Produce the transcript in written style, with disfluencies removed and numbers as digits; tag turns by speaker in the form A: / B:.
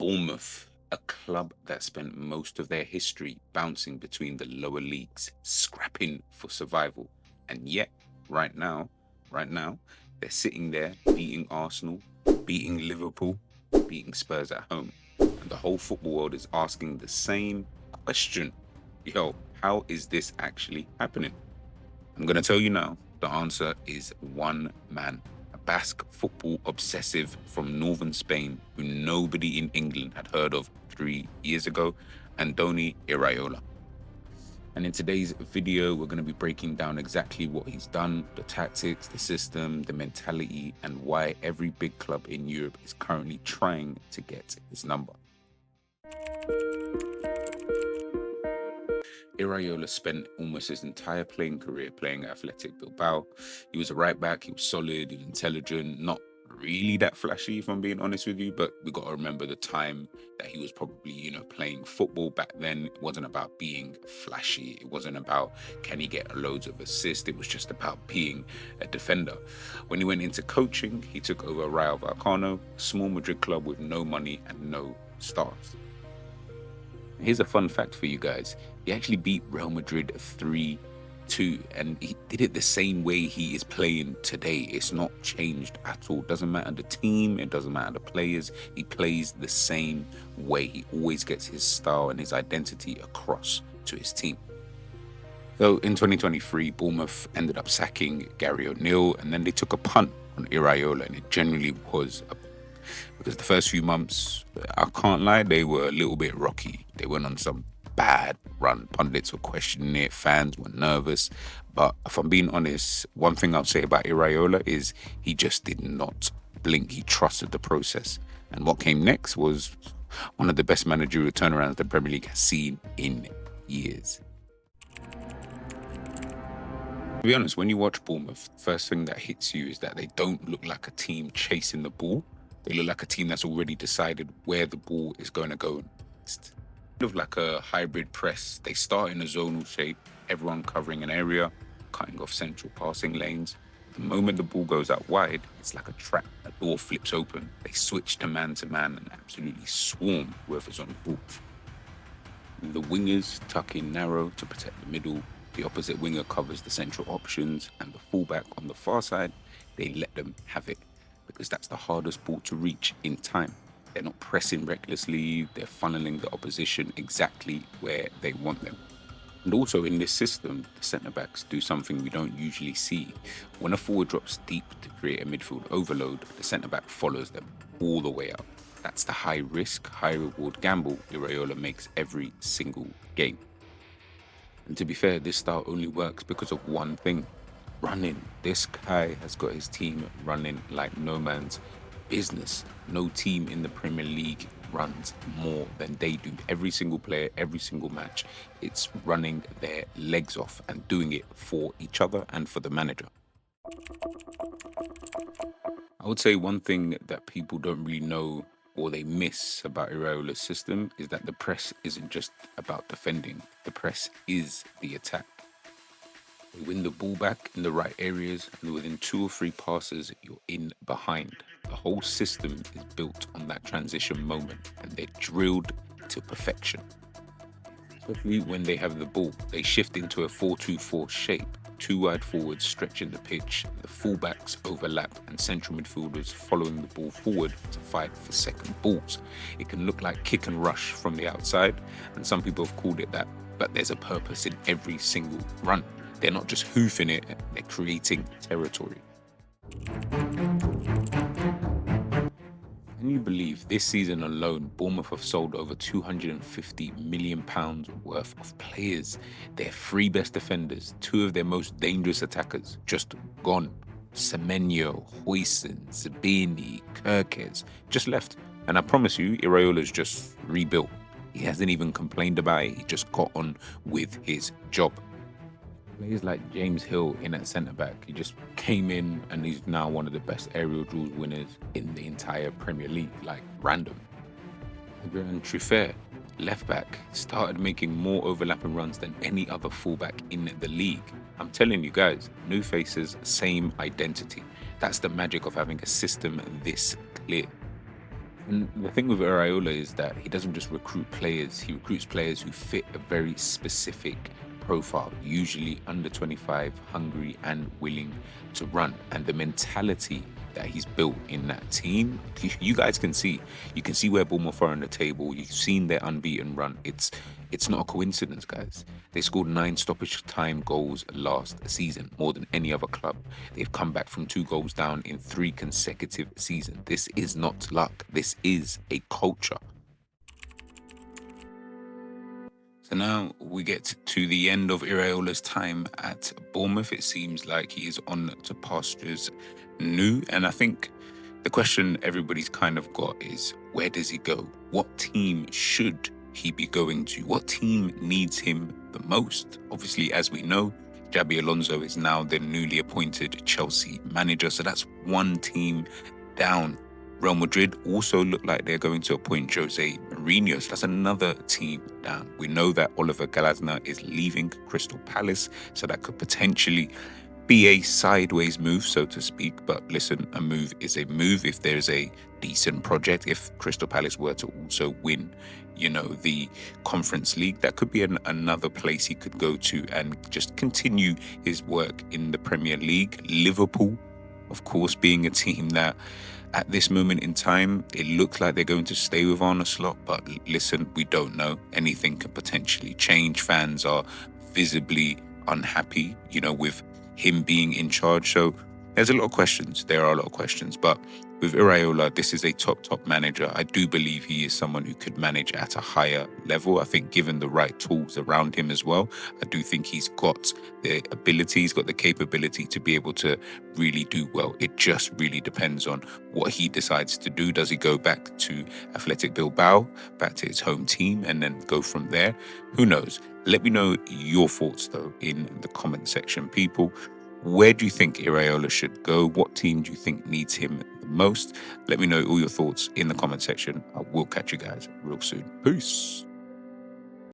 A: Bournemouth, a club that spent most of their history bouncing between the lower leagues, scrapping for survival. And yet, right now, right now, they're sitting there beating Arsenal, beating Liverpool, beating Spurs at home. And the whole football world is asking the same question. Yo, how is this actually happening? I'm going to tell you now, the answer is one man. A Basque football obsessive from northern Spain who nobody in England had heard of 3 years ago, Andoni Iraola. And in today's video, we're going to be breaking down exactly what he's done, the tactics, the system, the mentality, and why every big club in Europe is currently trying to get his number. Iraola spent almost his entire playing career playing at Athletic Bilbao. He was a right back, he was solid, he was intelligent, not really that flashy, if I'm being honest with you, but we got to remember the time that he was probably, playing football back then. It wasn't about being flashy. It wasn't about can he get loads of assists. It was just about being a defender. When he went into coaching, he took over Rayo Vallecano, a small Madrid club with no money and no stars. Here's a fun fact for you guys. He actually beat Real Madrid 3-2, and he did it the same way he is playing today. It's not changed at all. Doesn't matter the team, it doesn't matter the players. He plays the same way. He always gets his style and his identity across to his team. So in 2023, Bournemouth ended up sacking Gary O'Neill, and then they took a punt on Iraola, and it generally was because the first few months, I can't lie, they were a little bit rocky. They went on some bad run. Pundits were questioning it, fans were nervous. But if I'm being honest, one thing I'll say about Iraola is he just did not blink. He trusted the process. And what came next was one of the best managerial turnarounds the Premier League has seen in years. To be honest, when you watch Bournemouth, the first thing that hits you is that they don't look like a team chasing the ball. They look like a team that's already decided where the ball is going to go next. Kind of like a hybrid press. They start in a zonal shape, everyone covering an area, cutting off central passing lanes. The moment the ball goes out wide, it's like a trap. A door flips open. They switch to man and absolutely swarm whoever's on the ball. The wingers tuck in narrow to protect the middle. The opposite winger covers the central options, and the fullback on the far side, they let them have it, because that's the hardest ball to reach in time. They're not pressing recklessly, they're funneling the opposition exactly where they want them. And also in this system, the centre-backs do something we don't usually see. When a forward drops deep to create a midfield overload, the centre-back follows them all the way out. That's the high risk, high reward gamble Iraola makes every single game. And to be fair, this style only works because of one thing: running. This guy has got his team running like no man's business. No team in the Premier League runs more than they do. Every single player, every single match, it's running their legs off and doing it for each other and for the manager. I would say one thing that people don't really know or they miss about Iraola's system is that the press isn't just about defending. The press is the attack. You win the ball back in the right areas, and within 2 or 3 passes, you're in behind. The whole system is built on that transition moment, and they're drilled to perfection. Especially when they have the ball, they shift into a 4-2-4 shape. 2 wide forwards stretching the pitch, the fullbacks overlap, and central midfielders following the ball forward to fight for second balls. It can look like kick and rush from the outside, and some people have called it that, but there's a purpose in every single run. They're not just hoofing it, they're creating territory. Can you believe this season alone, Bournemouth have sold over £250 million worth of players? Their 3 best defenders, 2 of their most dangerous attackers, just gone. Semenyo, Huijsen, Zabini, Kerkez, just left. And I promise you, Iraola's just rebuilt. He hasn't even complained about it, he just got on with his job. Players like James Hill in at centre-back, he just came in and he's now one of the best aerial duels winners in the entire Premier League, like random. Adrien Truffert, left-back, started making more overlapping runs than any other fullback in the league. I'm telling you guys, new faces, same identity. That's the magic of having a system this clear. And the thing with Iraola is that he doesn't just recruit players, he recruits players who fit a very specific profile, usually under 25, hungry and willing to run. And the mentality that he's built in that team, you guys can see. You can see where Bournemouth are on the table. You've seen their unbeaten run. It's not a coincidence, guys. They scored 9 stoppage time goals last season, more than any other club. They've come back from 2 goals down in 3 consecutive seasons. This is not luck. This is a culture. So now we get to the end of Iraola's time at Bournemouth. It seems like he is on to pastures new. And I think the question everybody's kind of got is, where does he go? What team should he be going to? What team needs him the most? Obviously, as we know, Xabi Alonso is now the newly appointed Chelsea manager. So that's one team down. Real Madrid also look like they're going to appoint Jose Mourinho. So that's another team down. We know that Oliver Glasner is leaving Crystal Palace, so that could potentially be a sideways move, so to speak. But listen, a move is a move if there's a decent project. If Crystal Palace were to also win, the Conference League, that could be another place he could go to and just continue his work in the Premier League. Liverpool, of course, being a team that at this moment in time, it looks like they're going to stay with Arne Slot, but listen, we don't know. Anything can potentially change. Fans are visibly unhappy, with him being in charge. So there's a lot of questions. There are a lot of questions. But with Iraola, this is a top manager. I do believe he is someone who could manage at a higher level. I think given the right tools around him as well, I do think he's got the ability, he's got the capability to be able to really do well. It just really depends on what he decides to do. Does he go back to Athletic Bilbao, back to his home team, and then go from there? Who knows? Let me know your thoughts, though, in the comment section, people. Where do you think Iraola should go? What team do you think needs him the most? Let me know all your thoughts in the comment section. I will catch you guys real soon. Peace.